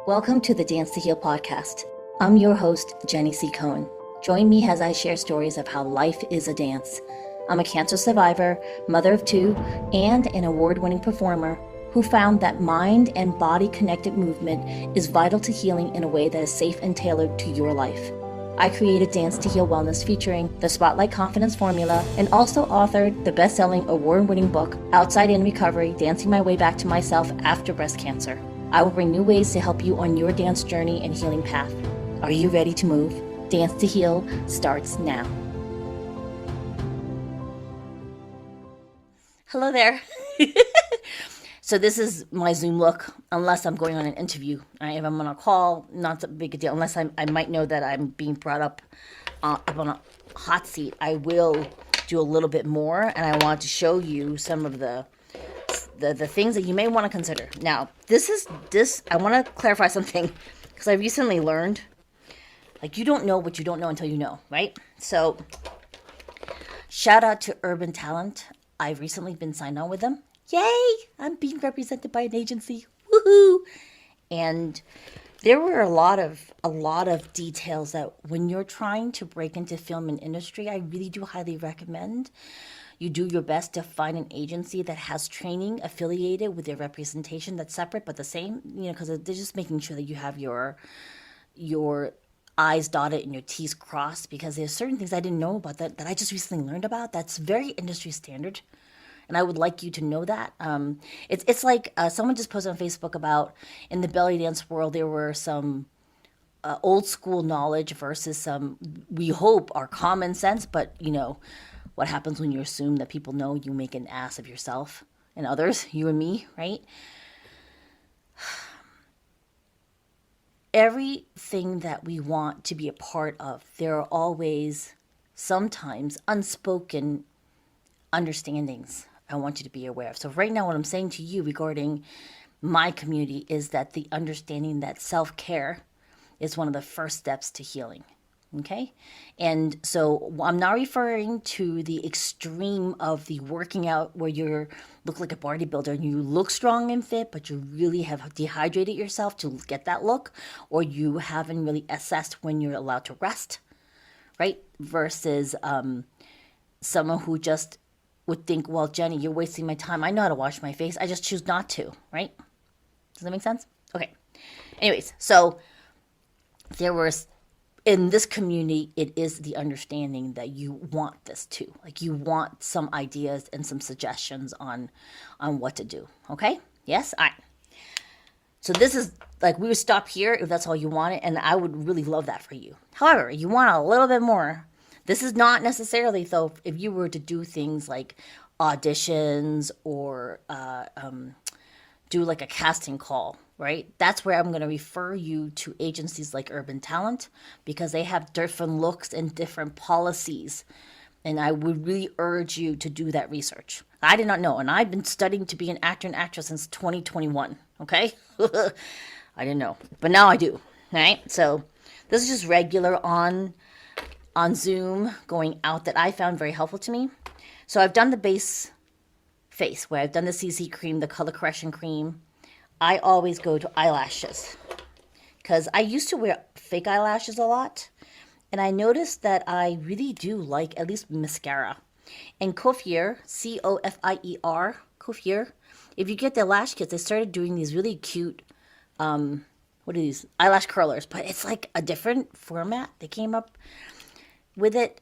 Welcome to the Dance to Heal podcast. I'm your host, Jenny C. Cohen. Join me as I share stories of how life is a dance. I'm a cancer survivor, mother of two, and an award-winning performer who found that mind and body connected movement is vital to healing in a way that is safe and tailored to your life. I created Dance to Heal Wellness featuring the Spotlight Confidence Formula and also authored the best-selling award-winning book, Outside in Recovery, Dancing My Way Back to Myself After Breast Cancer. I will bring new ways to help you on your dance journey and healing path. Are you ready to move? Dance to Heal starts now. Hello there. So this is my Zoom look, unless I'm going on an interview. If I'm on a call, not a big deal. Unless I might know that I'm being brought up on a hot seat, I will do a little bit more. And I want to show you some of the things that you may want to consider. Now, I want to clarify something because I recently learned, like, you don't know what you don't know until you know, right? So, shout out to Urban Talent. I've recently been signed on with them. Yay! I'm being represented by an agency. Woohoo! And there were a lot of details that when you're trying to break into film and industry, I really do highly recommend you do your best to find an agency that has training affiliated with their representation that's separate but the same, because they're just making sure that you have your I's dotted and your T's crossed, because there's certain things I didn't know about that I just recently learned about that's very industry standard. And I would like you to know that. It's like someone just posted on Facebook about in the belly dance world, there were some old school knowledge versus some, we hope, are common sense, but what happens when you assume that people know, you make an ass of yourself and others, you and me, right? Everything that we want to be a part of, there are always sometimes unspoken understandings I want you to be aware of. So right now what I'm saying to you regarding my community is that the understanding that self-care is one of the first steps to healing. Okay? And so I'm not referring to the extreme of the working out where you look like a bodybuilder and you look strong and fit, but you really have dehydrated yourself to get that look, or you haven't really assessed when you're allowed to rest, right? Versus someone who just would think, well, Jenny, you're wasting my time. I know how to wash my face. I just choose not to, right? Does that make sense? Okay. Anyways, so there was, in this community, it is the understanding that you want this too. Like, you want some ideas and some suggestions on what to do. Okay? Yes? All right. So this is, like, we would stop here if that's all you wanted, and I would really love that for you. However, you want a little bit more. This is not necessarily, though, if you were to do things like auditions or do like a casting call, right? That's where I'm going to refer you to agencies like Urban Talent, because they have different looks and different policies. And I would really urge you to do that research. I did not know, and I've been studying to be an actor and actress since 2021, okay? I didn't know, but now I do, right? So this is just regular on Zoom going out that I found very helpful to me. So I've done the base face where I've done the CC cream, the color correction cream. I always go to eyelashes because I used to wear fake eyelashes a lot. And I noticed that I really do like at least mascara. And Cofier, Cofier, Cofier, if you get the lash kits, they started doing these really cute, what are these? Eyelash curlers. But it's like a different format. They came up with it,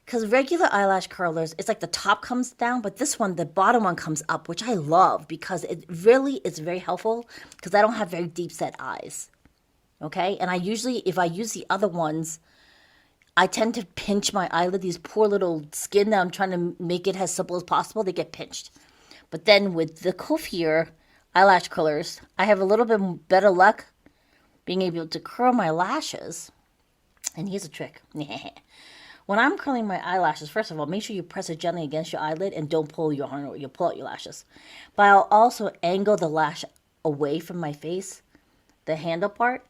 because regular eyelash curlers, it's like the top comes down, but this one, the bottom one comes up, which I love because it really is very helpful because I don't have very deep set eyes, okay? And I usually, if I use the other ones, I tend to pinch my eyelid, these poor little skin that I'm trying to make it as simple as possible, they get pinched. But then with the Cofier eyelash curlers, I have a little bit better luck being able to curl my lashes. And here's a trick. When I'm curling my eyelashes, first of all, make sure you press it gently against your eyelid and don't pull your horn or you'll pull out your lashes. But I'll also angle the lash away from my face, the handle part,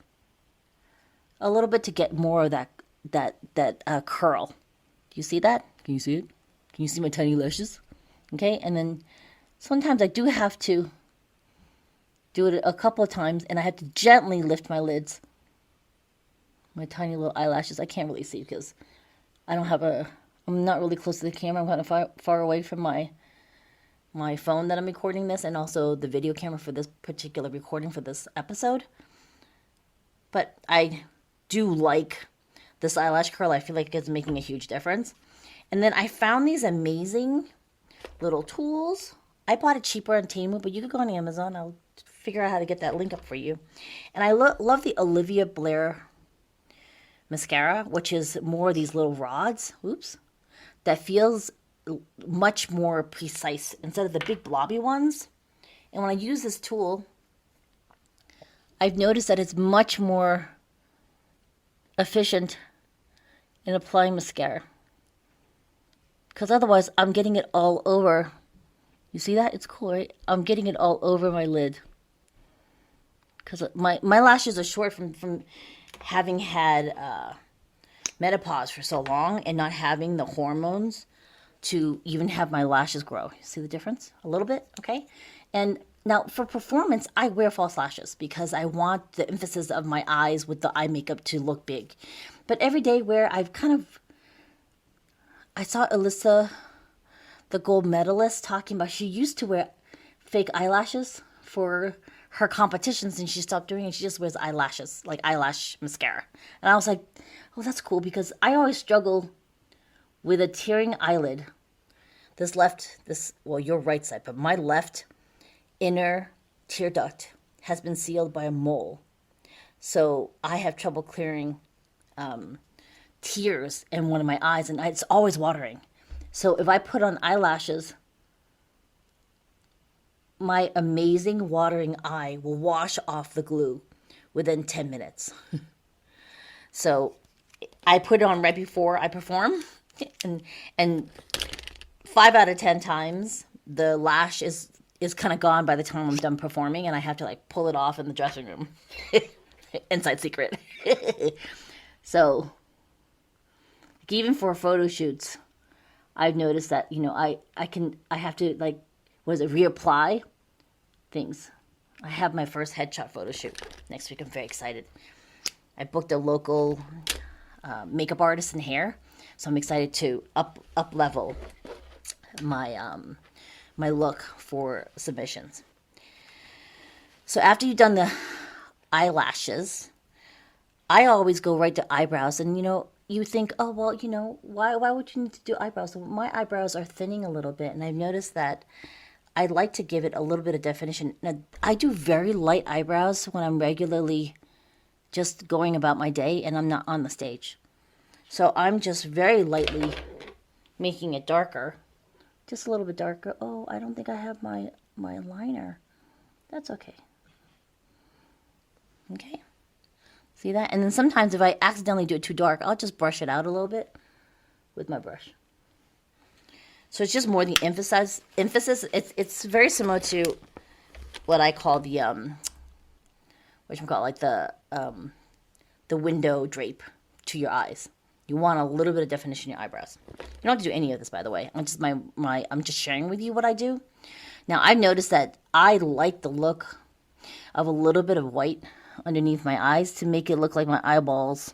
a little bit to get more of that curl. Do you see that? Can you see it? Can you see my tiny lashes? Okay, and then sometimes I do have to do it a couple of times, and I have to gently lift my lids. My tiny little eyelashes. I can't really see because I'm not really close to the camera. I'm kind of far away from my phone that I'm recording this, and also the video camera for this particular recording for this episode. But I do like this eyelash curl. I feel like it's making a huge difference. And then I found these amazing little tools. I bought it cheaper on Temu, but you could go on Amazon. I'll figure out how to get that link up for you. And I love the Olivia Blair mascara, which is more of these little rods. Oops. That feels much more precise instead of the big blobby ones. And when I use this tool, I've noticed that it's much more efficient in applying mascara. Because otherwise, I'm getting it all over. You see that? It's cool, right? I'm getting it all over my lid. Because my lashes are short from having had menopause for so long and not having the hormones to even have my lashes grow. You see the difference? A little bit, okay? And now for performance, I wear false lashes because I want the emphasis of my eyes with the eye makeup to look big. But everyday wear, I saw Alyssa, the gold medalist, talking about she used to wear fake eyelashes for her competitions and she stopped doing it. She just wears eyelashes, like eyelash mascara. And I was like, oh, that's cool because I always struggle with a tearing eyelid. Your right side, but my left inner tear duct has been sealed by a mole. So I have trouble clearing tears in one of my eyes, and it's always watering. So if I put on eyelashes, my amazing watering eye will wash off the glue within 10 minutes. So I put it on right before I perform, and 5 out of 10 times the lash is kind of gone by the time I'm done performing, and I have to like pull it off in the dressing room. Inside secret. So even for photo shoots, I've noticed that, I have to reapply things. I have my first headshot photo shoot next week. I'm very excited. I booked a local makeup artist in hair, so I'm excited to up level my my look for submissions. So after you've done the eyelashes, I always go right to eyebrows, and you think, oh well, why would you need to do eyebrows? So my eyebrows are thinning a little bit, and I've noticed that I'd like to give it a little bit of definition. Now, I do very light eyebrows when I'm regularly just going about my day and I'm not on the stage. So I'm just very lightly making it darker. Just a little bit darker. Oh, I don't think I have my liner. That's okay. Okay. See that? And then sometimes if I accidentally do it too dark, I'll just brush it out a little bit with my brush. So it's just more the emphasis. It's very similar to what I call the the window drape to your eyes. You want a little bit of definition in your eyebrows. You don't have to do any of this, by the way. I'm just sharing with you what I do. Now I've noticed that I like the look of a little bit of white underneath my eyes to make it look like my eyeballs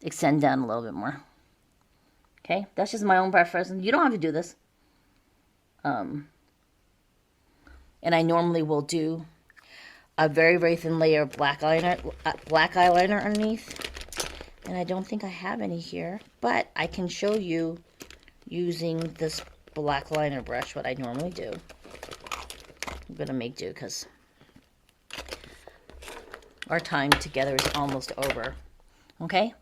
extend down a little bit more. Okay, that's just my own preference. You don't have to do this. And I normally will do a very, very thin layer of black eyeliner underneath. And I don't think I have any here, but I can show you using this black liner brush what I normally do. I'm going to make do because our time together is almost over. Okay?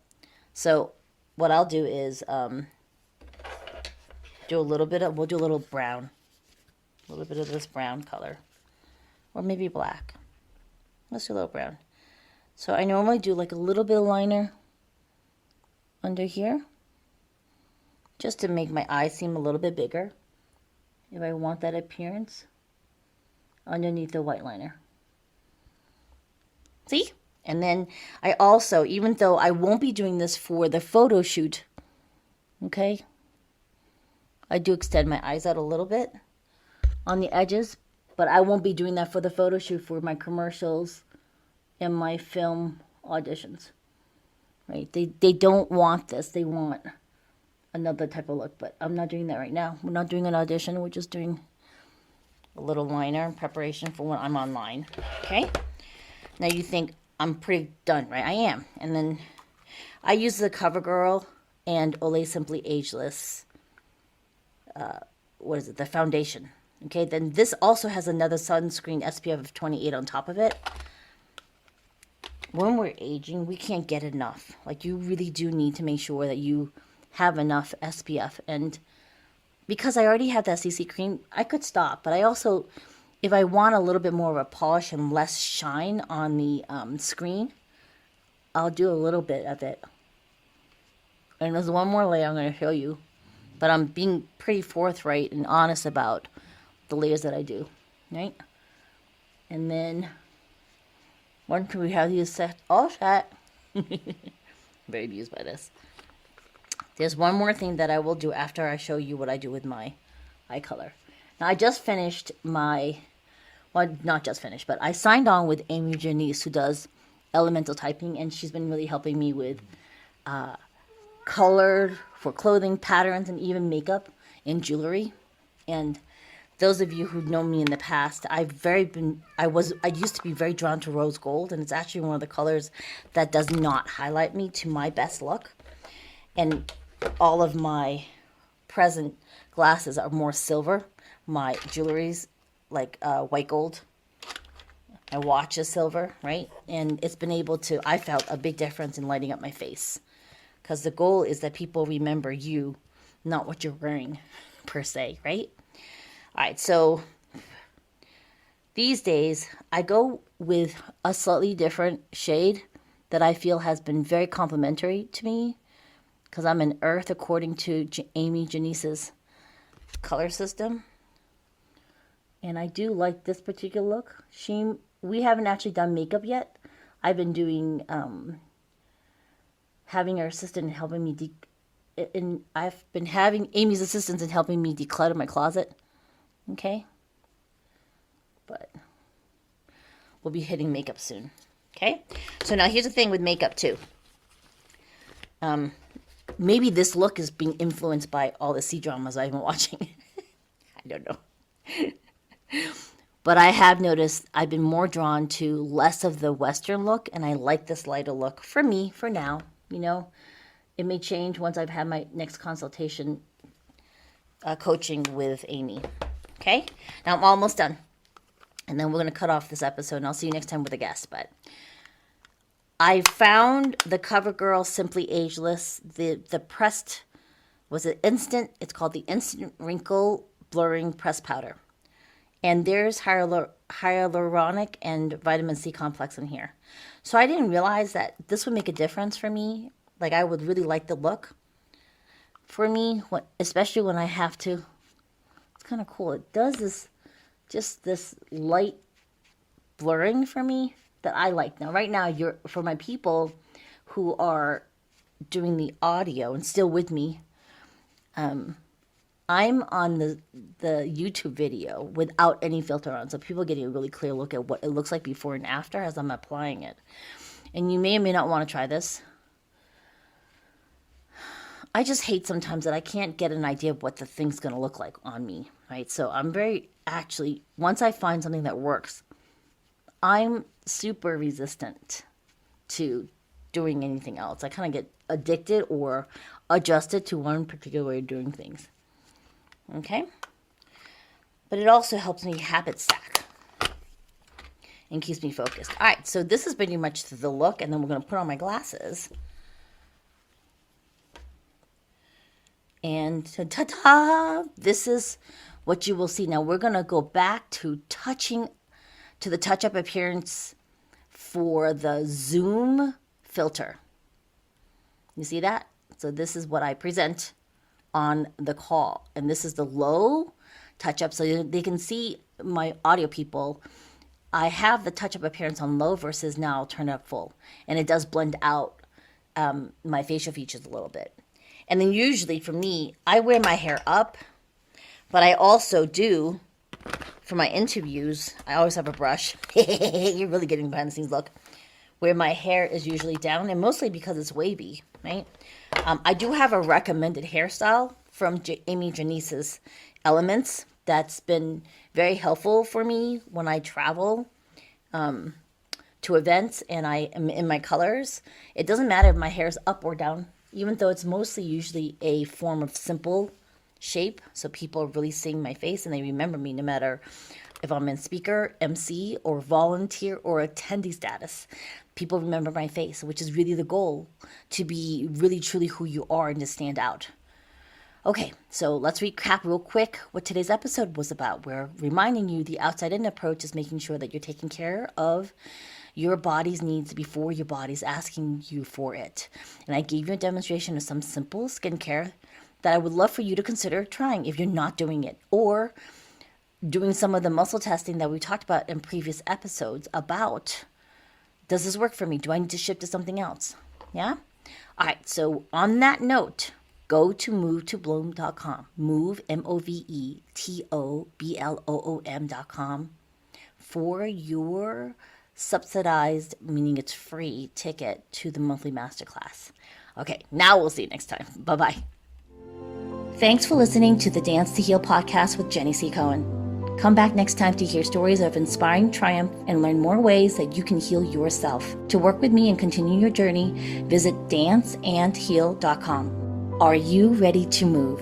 So what I'll do is we'll do a little brown. A little bit of this brown color. Or maybe black. Let's do a little brown. So I normally do like a little bit of liner under here. Just to make my eyes seem a little bit bigger. If I want that appearance. Underneath the white liner. See? And then I also, even though I won't be doing this for the photo shoot, okay, I do extend my eyes out a little bit on the edges, But I won't be doing that for the photo shoot for my commercials and my film auditions. Right? They don't want this. They want another type of look. But I'm not doing that right now. We're not doing an audition. We're just doing a little liner in preparation for when I'm online. Okay? Now you think I'm pretty done, right? I am. And then I use the CoverGirl and Olay Simply Ageless. What is it? The foundation. Okay, then this also has another sunscreen SPF of 28 on top of it. When we're aging, we can't get enough. Like, you really do need to make sure that you have enough SPF. And because I already have that CC cream, I could stop. But I also, if I want a little bit more of a polish and less shine on the screen, I'll do a little bit of it. And there's one more layer I'm going to show you. But I'm being pretty forthright and honest about the layers that I do, right? And then once we have these set all set, very amused by this. There's one more thing that I will do after I show you what I do with my eye color. Now I just finished my, well, not just finished, but I signed on with Aaliyah Jenny, who does elemental typing, and she's been really helping me with colored for clothing patterns and even makeup and jewelry. And those of you who know me in the past, I used to be very drawn to rose gold, and it's actually one of the colors that does not highlight me to my best look. And all of my present glasses are more silver. My jewelry's like white gold. My watch is silver, right? And it's been able to, I felt a big difference in lighting up my face. Because the goal is that people remember you, not what you're wearing, per se, right? All right, so these days, I go with a slightly different shade that I feel has been very complimentary to me, because I'm an earth according to Amy Janice's color system. And I do like this particular look. We haven't actually done makeup yet. I've been doing... having her assistant helping me I've been having Amy's assistants and helping me declutter my closet. Okay? But we'll be hitting makeup soon. Okay? So now here's the thing with makeup too. Maybe this look is being influenced by all the C-dramas I've been watching. I don't know. But I have noticed I've been more drawn to less of the Western look, and I like this lighter look for me, for now. You know, it may change once I've had my next consultation coaching with Amy. Okay? Now I'm almost done. And then we're going to cut off this episode, and I'll see you next time with a guest. But I found the CoverGirl Simply Ageless, the pressed, was it instant? It's called the Instant Wrinkle Blurring Press Powder. And there's hyaluronic and vitamin C complex in here. So I didn't realize that this would make a difference for me. Like, I would really like the look for me, especially when I have to. It's kind of cool. It does this light blurring for me that I like. Now, right now, for my people who are doing the audio and still with me, I'm on the YouTube video without any filter on, so people are getting a really clear look at what it looks like before and after as I'm applying it. And you may or may not want to try this. I just hate sometimes that I can't get an idea of what the thing's going to look like on me, right? So I'm once I find something that works, I'm super resistant to doing anything else. I kind of get addicted or adjusted to one particular way of doing things. Okay? But it also helps me habit stack and keeps me focused. All right, so this is pretty much the look, and then we're going to put on my glasses. And ta-ta! This is what you will see. Now we're going to go back to the touch-up appearance for the Zoom filter. You see that? So this is what I present on the call, and this is the low touch-up, so they can see my audio people. I have the touch-up appearance on low versus now turn up full, and it does blend out my facial features a little bit. And then usually for me, I wear my hair up, but I also do for my interviews, I always have a brush. You're really getting behind the scenes look. Where my hair is usually down, and mostly because it's wavy, right? I do have a recommended hairstyle from Amy Janice's Elements that's been very helpful for me when I travel to events and I am in my colors. It doesn't matter if my hair is up or down, even though it's mostly usually a form of simple shape, so people are really seeing my face and they remember me no matter if I'm in speaker, MC, or volunteer or attendee status. People remember my face, which is really the goal, to be really truly who you are and to stand out. Okay, so let's recap real quick what today's episode was about. We're reminding you the outside-in approach is making sure that you're taking care of your body's needs before your body's asking you for it. And I gave you a demonstration of some simple skincare that I would love for you to consider trying if you're not doing it, or doing some of the muscle testing that we talked about in previous episodes about, does this work for me? Do I need to shift to something else? Yeah? All right, so on that note, go to movetobloom.com, move, movetobloom.com for your subsidized, meaning it's free, ticket to the monthly masterclass. Okay, now we'll see you next time. Bye-bye. Thanks for listening to the Dance to Heal podcast with Jenny C. Cohen. Come back next time to hear stories of inspiring triumph and learn more ways that you can heal yourself. To work with me and continue your journey, visit danceandheal.com. Are you ready to move?